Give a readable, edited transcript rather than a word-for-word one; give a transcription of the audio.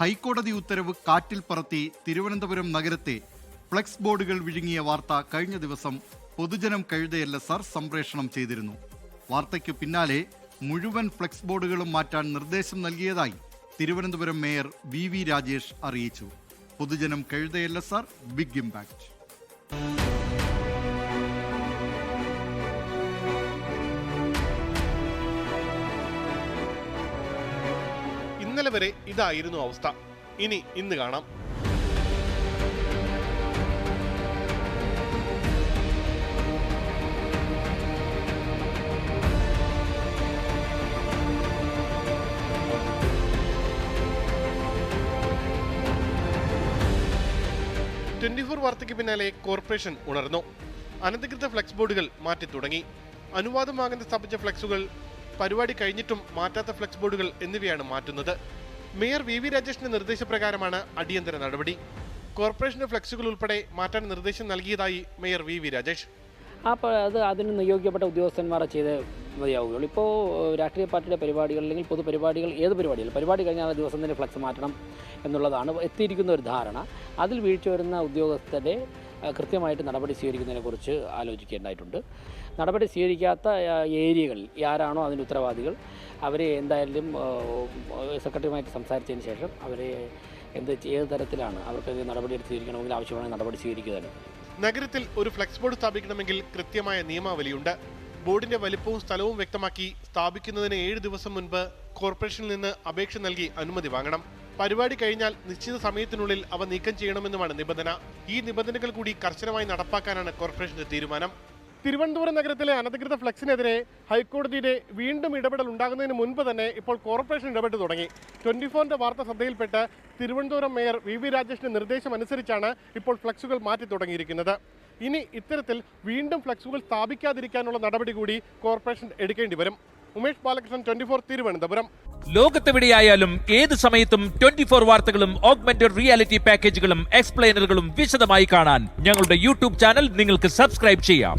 ഹൈക്കോടതി ഉത്തരവ് കാറ്റിൽ പറത്തി തിരുവനന്തപുരം നഗരത്തെ ഫ്ലെക്സ് ബോർഡുകൾ വിഴുങ്ങിയ വാർത്ത കഴിഞ്ഞ ദിവസം പൊതുജനം കഴുതയല്ല സർ സംപ്രേഷണം ചെയ്തിരുന്നു. വാർത്തയ്ക്ക് പിന്നാലെ മുഴുവൻ ഫ്ലെക്സ് ബോർഡുകളും മാറ്റാൻ നിർദ്ദേശം നൽകിയതായി തിരുവനന്തപുരം മേയർ വി രാജേഷ് അറിയിച്ചു. പൊതുജനം കഴുതയല്ല സർ ബിഗ് ഇമ്പാക്ട്. ഇന്നലെ വരെ ഇതായിരുന്നു അവസ്ഥ. ഇന്ന് കാണാം. വാർത്തയ്ക്ക് പിന്നാലെ കോർപ്പറേഷൻ ഉണർന്നു. അനധികൃത ഫ്ലെക്സ് ബോർഡുകൾ മാറ്റി തുടങ്ങി. അനുവാദം വാങ്ങാതെ സ്ഥാപിച്ച ഫ്ലെക്സുകൾ, പരിപാടി കഴിഞ്ഞിട്ടും മാറ്റാത്ത ഫ്ലെക്സ് ബോർഡുകൾ എന്നിവയാണ് മാറ്റുന്നത്. മേയർ വി രാജേഷിന്റെ നിർദ്ദേശപ്രകാരമാണ് അടിയന്തര നടപടി. കോർപ്പറേഷന്റെ ഫ്ലെക്സുകൾ ഉൾപ്പെടെ മാറ്റാൻ നിർദ്ദേശം നൽകിയതായി മേയർ വി രാജേഷ്. അതിന് നിയോഗിക്കപ്പെട്ട ഉദ്യോഗസ്ഥന്മാരെ ചെയ്ത് മതിയാവുകയുള്ളൂ. ഇപ്പോൾ രാഷ്ട്രീയ പാർട്ടിയുടെ പരിപാടികൾ അല്ലെങ്കിൽ പൊതുപരിപാടികൾ, ഏത് പരിപാടി കഴിഞ്ഞാൽ ദിവസം തന്നെ ഫ്ലെക്സ് മാറ്റണം എന്നുള്ളതാണ് എത്തിയിരിക്കുന്ന ഒരു ധാരണ. അതിൽ വീഴ്ച വരുന്ന ഉദ്യോഗസ്ഥരെ കൃത്യമായിട്ട് നടപടി സ്വീകരിക്കുന്നതിനെക്കുറിച്ച് ആലോചിക്കേണ്ടതായിട്ടുണ്ട്. നടപടി സ്വീകരിക്കാത്ത ഏരിയകളിൽ ആരാണോ അതിൻ്റെ ഉത്തരവാദികൾ അവരെ എന്തായാലും സെക്രട്ടറിയുമായിട്ട് സംസാരിച്ചതിന് ശേഷം അവരെ ഏത് തരത്തിലാണ് അവർക്ക് നടപടിയെടുത്ത് സ്വീകരിക്കണമെങ്കിൽ ആവശ്യമായ നടപടി സ്വീകരിക്കുകയാണ്. നഗരത്തിൽ ഒരു ഫ്ലെക്സ് ബോർഡ് സ്ഥാപിക്കണമെങ്കിൽ കൃത്യമായ നിയമാവലിയുണ്ട്. ബോർഡിന്റെ വലിപ്പവും സ്ഥലവും വ്യക്തമാക്കി സ്ഥാപിക്കുന്നതിന് 7 ദിവസം മുൻപ് കോർപ്പറേഷനിൽ നിന്ന് അപേക്ഷ നൽകി അനുമതി വാങ്ങണം. പരിപാടി കഴിഞ്ഞാൽ നിശ്ചിത സമയത്തിനുള്ളിൽ അവ നീക്കം ചെയ്യണമെന്നുമാണ് നിബന്ധന. ഈ നിബന്ധനകൾ കൂടി കർശനമായി നടപ്പാക്കാനാണ് കോർപ്പറേഷന്റെ തീരുമാനം. തിരുവനന്തപുരം നഗരത്തിലെ അനധികൃത ഫ്ലെക്സിനെതിരെ ഹൈക്കോടതിയുടെ വീണ്ടും ഇടപെടൽ ഉണ്ടാകുന്നതിന് മുൻപ് തന്നെ ഇപ്പോൾ കോർപ്പറേഷൻ ഇടപെട്ട് തുടങ്ങി. 24ന്റെ വാർത്ത ശ്രദ്ധയിൽപ്പെട്ട് തിരുവനന്തപുരം മേയർ വി രാജേഷിന്റെ നിർദ്ദേശം അനുസരിച്ചാണ് ഇപ്പോൾ ഫ്ലെക്സുകൾ മാറ്റി തുടങ്ങിയിരിക്കുന്നത്. ഇനി ഇത്തരത്തിൽ വീണ്ടും ഫ്ലെക്സുകൾ സ്ഥാപിക്കാതിരിക്കാനുള്ള നടപടി കൂടി കോർപ്പറേഷൻ എടുക്കേണ്ടി വരും. ഉമേഷ് ബാലകൃഷ്ണൻ, 24 തിരുവനന്തപുരം. ലോകത്തെവിടെയായാലും ഏത് സമയത്തും 24 വാർത്തകളും ഓഗ്മെന്റഡ് റിയാലിറ്റി പാക്കേജുകളും എക്സ്പ്ലെയിനറുകളും വിശദമായി കാണാൻ ഞങ്ങളുടെ യൂട്യൂബ് ചാനൽ നിങ്ങൾക്ക് സബ്സ്ക്രൈബ് ചെയ്യാം.